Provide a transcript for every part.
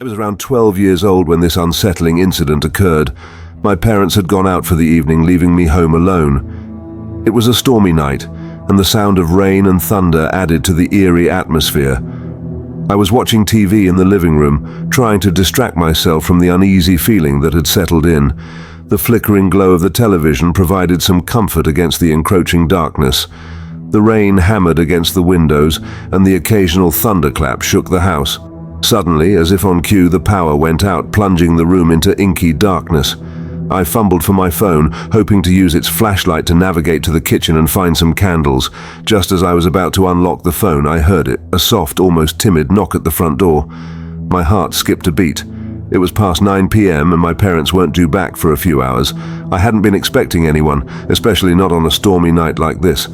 I was around 12 years old when this unsettling incident occurred. My parents had gone out for the evening, leaving me home alone. It was a stormy night, and the sound of rain and thunder added to the eerie atmosphere. I was watching TV in the living room, trying to distract myself from the uneasy feeling that had settled in. The flickering glow of the television provided some comfort against the encroaching darkness. The rain hammered against the windows, and the occasional thunderclap shook the house. Suddenly, as if on cue, the power went out, plunging the room into inky darkness. I fumbled for my phone, hoping to use its flashlight to navigate to the kitchen and find some candles. Just as I was about to unlock the phone, I heard it, a soft, almost timid knock at the front door. My heart skipped a beat. It was past 9 p.m. and my parents weren't due back for a few hours. I hadn't been expecting anyone, especially not on a stormy night like this.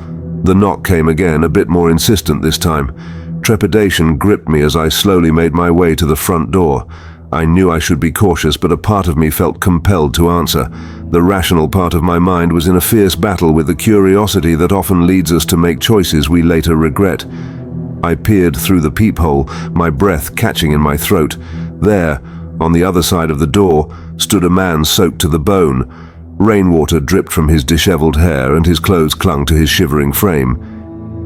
The knock came again, a bit more insistent this time. Trepidation gripped me as I slowly made my way to the front door. I knew I should be cautious, but a part of me felt compelled to answer. The rational part of my mind was in a fierce battle with the curiosity that often leads us to make choices we later regret. I peered through the peephole, my breath catching in my throat. There, on the other side of the door, stood a man soaked to the bone. Rainwater dripped from his disheveled hair, and his clothes clung to his shivering frame.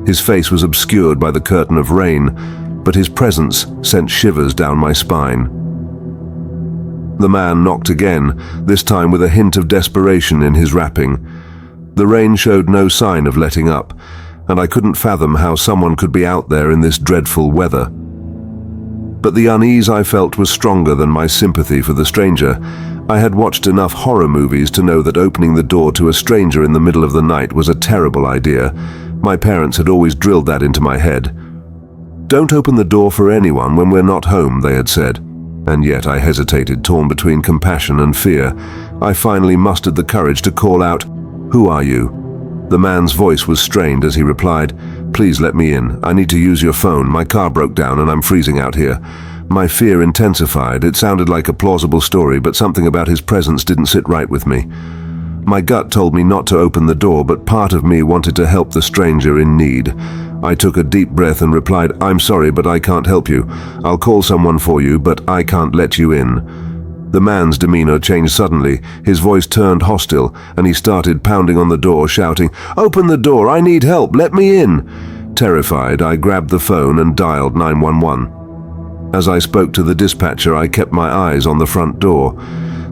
His face was obscured by the curtain of rain, but his presence sent shivers down my spine. The man knocked again, this time with a hint of desperation in his rapping. The rain showed no sign of letting up, and I couldn't fathom how someone could be out there in this dreadful weather. But the unease I felt was stronger than my sympathy for the stranger. I had watched enough horror movies to know that opening the door to a stranger in the middle of the night was a terrible idea. My parents had always drilled that into my head. "Don't open the door for anyone when we're not home," they had said. And yet I hesitated, torn between compassion and fear. I finally mustered the courage to call out, "Who are you?" The man's voice was strained as he replied, "Please let me in. I need to use your phone. My car broke down and I'm freezing out here." My fear intensified. It sounded like a plausible story, but something about his presence didn't sit right with me. My gut told me not to open the door, but part of me wanted to help the stranger in need. I took a deep breath and replied, "I'm sorry, but I can't help you. I'll call someone for you, but I can't let you in." The man's demeanor changed suddenly. His voice turned hostile, and he started pounding on the door, shouting, "Open the door! I need help! Let me in!" Terrified, I grabbed the phone and dialed 911. As I spoke to the dispatcher, I kept my eyes on the front door.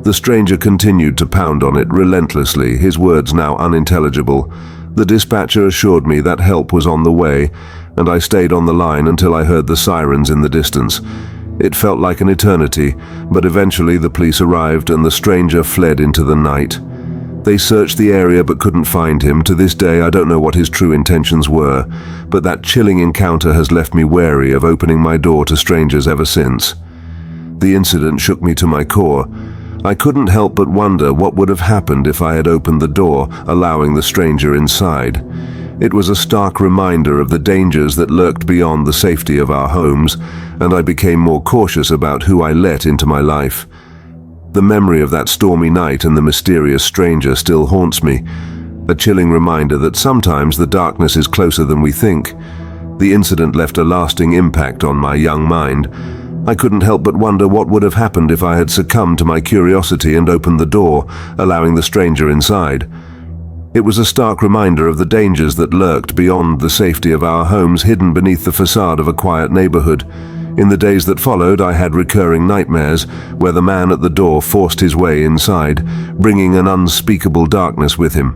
The stranger continued to pound on it relentlessly, his words now unintelligible. The dispatcher assured me that help was on the way, and I stayed on the line until I heard the sirens in the distance. It felt like an eternity, but eventually the police arrived and the stranger fled into the night. They searched the area but couldn't find him. To this day, I don't know what his true intentions were, but that chilling encounter has left me wary of opening my door to strangers ever since. The incident shook me to my core. I couldn't help but wonder what would have happened if I had opened the door, allowing the stranger inside. It was a stark reminder of the dangers that lurked beyond the safety of our homes, and I became more cautious about who I let into my life. The memory of that stormy night and the mysterious stranger still haunts me, a chilling reminder that sometimes the darkness is closer than we think. The incident left a lasting impact on my young mind. I couldn't help but wonder what would have happened if I had succumbed to my curiosity and opened the door, allowing the stranger inside. It was a stark reminder of the dangers that lurked beyond the safety of our homes, hidden beneath the facade of a quiet neighborhood. In the days that followed, I had recurring nightmares where the man at the door forced his way inside, bringing an unspeakable darkness with him.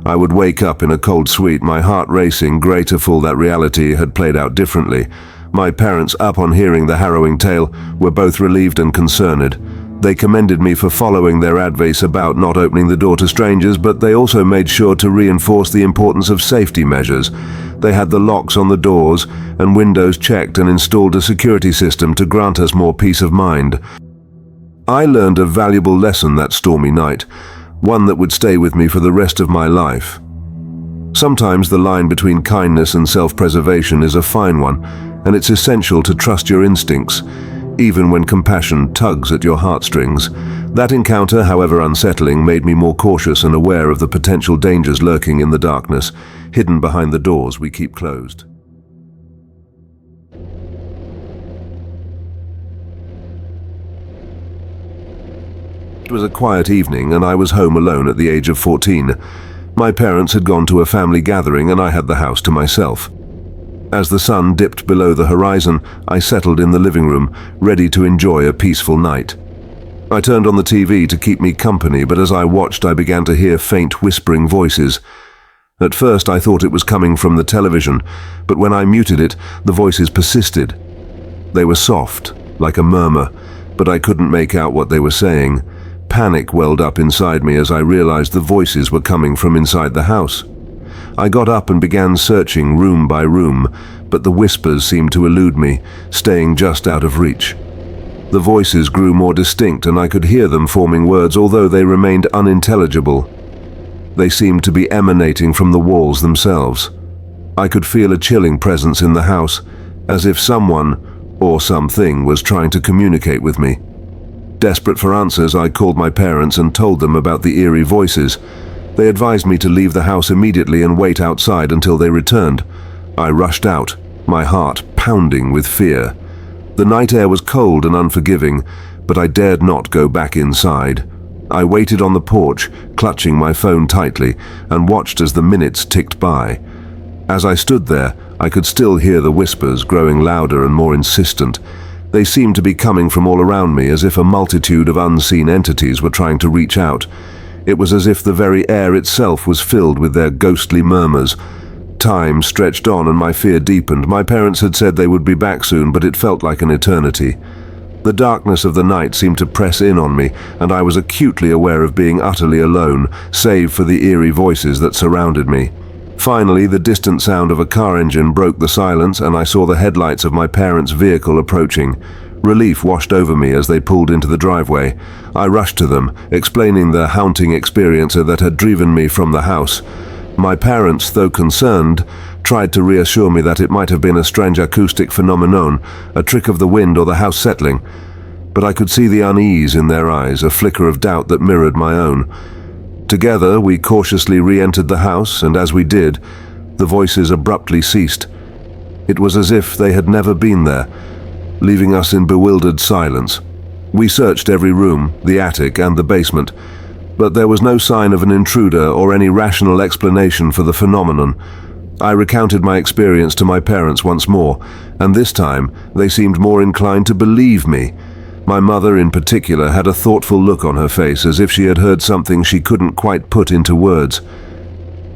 I would wake up in a cold sweat, my heart racing, grateful that reality had played out differently. My parents, upon hearing the harrowing tale, were both relieved and concerned. They commended me for following their advice about not opening the door to strangers, but they also made sure to reinforce the importance of safety measures. They had the locks on the doors and windows checked and installed a security system to grant us more peace of mind. I learned a valuable lesson that stormy night, one that would stay with me for the rest of my life. Sometimes the line between kindness and self-preservation is a fine one, and it's essential to trust your instincts, even when compassion tugs at your heartstrings. That encounter, however unsettling, made me more cautious and aware of the potential dangers lurking in the darkness, hidden behind the doors we keep closed. It was a quiet evening and I was home alone at the age of 14. My parents had gone to a family gathering and I had the house to myself. As the sun dipped below the horizon, I settled in the living room, ready to enjoy a peaceful night. I turned on the TV to keep me company, but as I watched I began to hear faint whispering voices. At first I thought it was coming from the television, but when I muted it, the voices persisted. They were soft, like a murmur, but I couldn't make out what they were saying. Panic welled up inside me as I realized the voices were coming from inside the house. I got up and began searching room by room, but the whispers seemed to elude me, staying just out of reach. The voices grew more distinct and I could hear them forming words, although they remained unintelligible. They seemed to be emanating from the walls themselves. I could feel a chilling presence in the house, as if someone or something was trying to communicate with me. Desperate for answers, I called my parents and told them about the eerie voices. They advised me to leave the house immediately and wait outside until they returned. I rushed out, my heart pounding with fear. The night air was cold and unforgiving, but I dared not go back inside. I waited on the porch, clutching my phone tightly, and watched as the minutes ticked by. As I stood there, I could still hear the whispers growing louder and more insistent. They seemed to be coming from all around me, as if a multitude of unseen entities were trying to reach out. It was as if the very air itself was filled with their ghostly murmurs. Time stretched on and my fear deepened. My parents had said they would be back soon, but it felt like an eternity. The darkness of the night seemed to press in on me, and I was acutely aware of being utterly alone, save for the eerie voices that surrounded me. Finally, the distant sound of a car engine broke the silence, and I saw the headlights of my parents' vehicle approaching. Relief washed over me as they pulled into the driveway. I rushed to them, explaining the haunting experience that had driven me from the house. My parents, though concerned, tried to reassure me that it might have been a strange acoustic phenomenon, a trick of the wind or the house settling. But I could see the unease in their eyes, a flicker of doubt that mirrored my own. Together, we cautiously re-entered the house, and as we did, the voices abruptly ceased. It was as if they had never been there, leaving us in bewildered silence. We searched every room, the attic and the basement, but there was no sign of an intruder or any rational explanation for the phenomenon. I recounted my experience to my parents once more, and this time they seemed more inclined to believe me. My mother in particular had a thoughtful look on her face, as if she had heard something she couldn't quite put into words.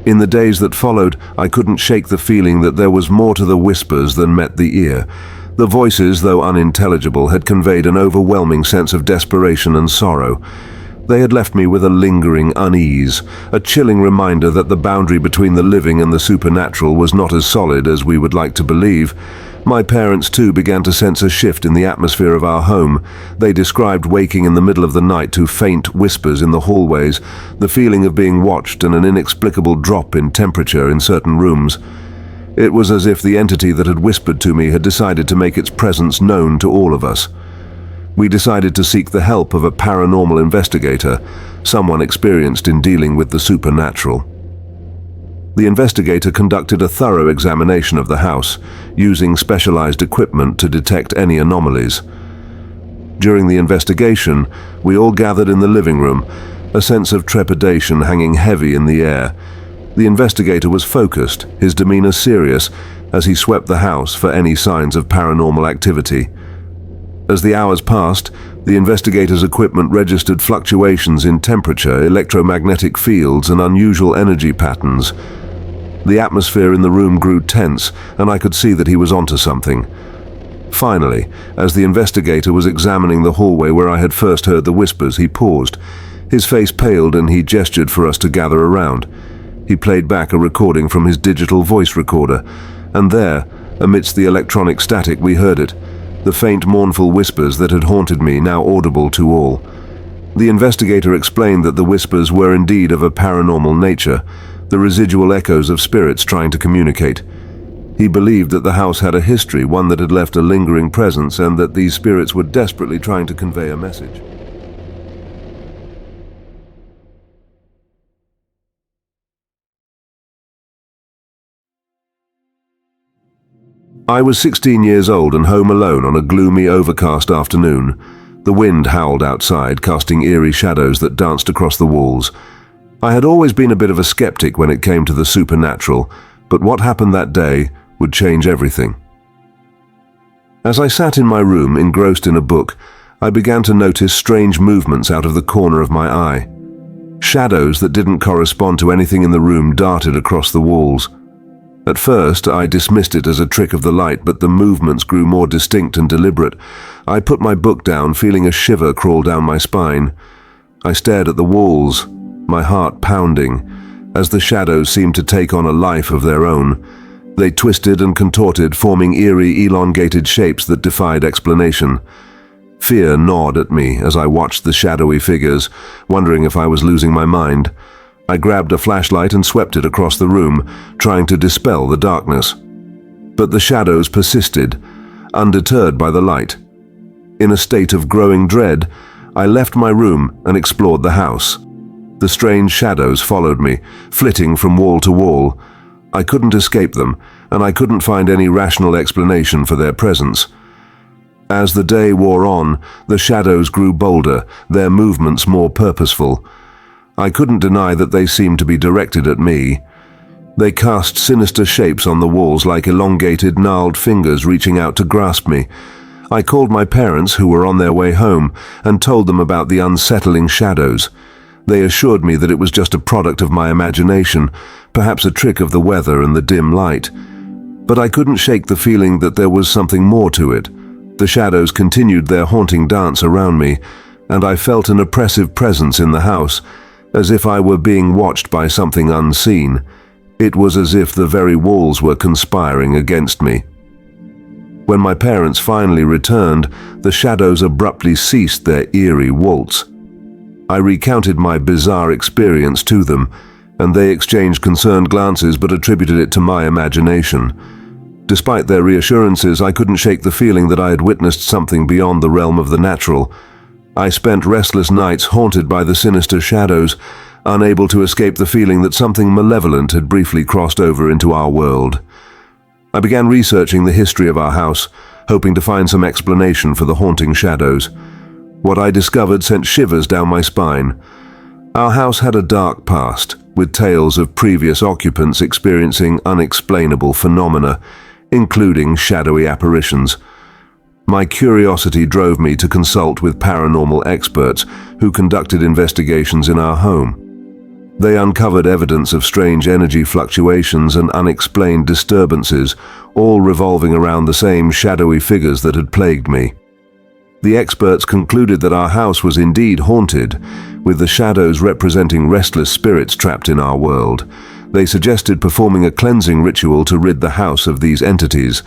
In the days that followed, I couldn't shake the feeling that there was more to the whispers than met the ear. The voices, though unintelligible, had conveyed an overwhelming sense of desperation and sorrow. They had left me with a lingering unease, a chilling reminder that the boundary between the living and the supernatural was not as solid as we would like to believe. My parents, too, began to sense a shift in the atmosphere of our home. They described waking in the middle of the night to faint whispers in the hallways, the feeling of being watched, and an inexplicable drop in temperature in certain rooms. It was as if the entity that had whispered to me had decided to make its presence known to all of us. We decided to seek the help of a paranormal investigator, someone experienced in dealing with the supernatural. The investigator conducted a thorough examination of the house, using specialized equipment to detect any anomalies. During the investigation, we all gathered in the living room, a sense of trepidation hanging heavy in the air. The investigator was focused, his demeanor serious, as he swept the house for any signs of paranormal activity. As the hours passed, the investigator's equipment registered fluctuations in temperature, electromagnetic fields, and unusual energy patterns. The atmosphere in the room grew tense, and I could see that he was onto something. Finally, as the investigator was examining the hallway where I had first heard the whispers, he paused. His face paled and he gestured for us to gather around. He played back a recording from his digital voice recorder, and there, amidst the electronic static, we heard it. The faint mournful whispers that had haunted me, now audible to all. The investigator explained that the whispers were indeed of a paranormal nature, the residual echoes of spirits trying to communicate. He believed that the house had a history, one that had left a lingering presence, and that these spirits were desperately trying to convey a message. I was 16 years old and home alone on a gloomy, overcast afternoon. The wind howled outside, casting eerie shadows that danced across the walls. I had always been a bit of a skeptic when it came to the supernatural, but what happened that day would change everything. As I sat in my room, engrossed in a book, I began to notice strange movements out of the corner of my eye. Shadows that didn't correspond to anything in the room darted across the walls. At first, I dismissed it as a trick of the light, but the movements grew more distinct and deliberate. I put my book down, feeling a shiver crawl down my spine. I stared at the walls, my heart pounding, as the shadows seemed to take on a life of their own. They twisted and contorted, forming eerie, elongated shapes that defied explanation. Fear gnawed at me as I watched the shadowy figures, wondering if I was losing my mind. I grabbed a flashlight and swept it across the room, trying to dispel the darkness. But the shadows persisted, undeterred by the light. In a state of growing dread, I left my room and explored the house. The strange shadows followed me, flitting from wall to wall. I couldn't escape them, and I couldn't find any rational explanation for their presence. As the day wore on, the shadows grew bolder, their movements more purposeful. I couldn't deny that they seemed to be directed at me. They cast sinister shapes on the walls like elongated, gnarled fingers reaching out to grasp me. I called my parents, who were on their way home, and told them about the unsettling shadows. They assured me that it was just a product of my imagination, perhaps a trick of the weather and the dim light. But I couldn't shake the feeling that there was something more to it. The shadows continued their haunting dance around me, and I felt an oppressive presence in the house, as if I were being watched by something unseen. It was as if the very walls were conspiring against me. When my parents finally returned, the shadows abruptly ceased their eerie waltz. I recounted my bizarre experience to them, and they exchanged concerned glances but attributed it to my imagination. Despite their reassurances, I couldn't shake the feeling that I had witnessed something beyond the realm of the natural. I spent restless nights haunted by the sinister shadows, unable to escape the feeling that something malevolent had briefly crossed over into our world. I began researching the history of our house, hoping to find some explanation for the haunting shadows. What I discovered sent shivers down my spine. Our house had a dark past, with tales of previous occupants experiencing unexplainable phenomena, including shadowy apparitions. My curiosity drove me to consult with paranormal experts who conducted investigations in our home. They uncovered evidence of strange energy fluctuations and unexplained disturbances, all revolving around the same shadowy figures that had plagued me. The experts concluded that our house was indeed haunted, with the shadows representing restless spirits trapped in our world. They suggested performing a cleansing ritual to rid the house of these entities.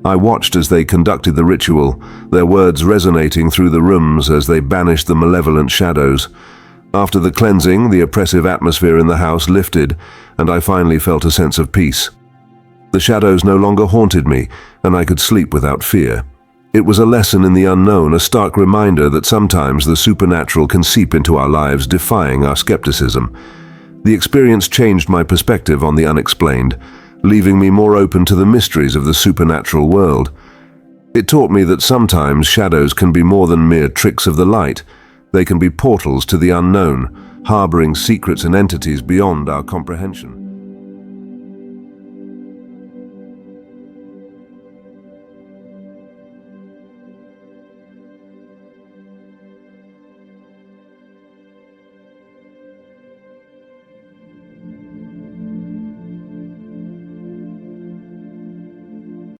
I watched as they conducted the ritual, their words resonating through the rooms as they banished the malevolent shadows. After the cleansing, the oppressive atmosphere in the house lifted, and I finally felt a sense of peace. The shadows no longer haunted me, and I could sleep without fear. It was a lesson in the unknown, a stark reminder that sometimes the supernatural can seep into our lives, defying our skepticism. The experience changed my perspective on the unexplained, leaving me more open to the mysteries of the supernatural world. It taught me that sometimes shadows can be more than mere tricks of the light. They can be portals to the unknown, harboring secrets and entities beyond our comprehension.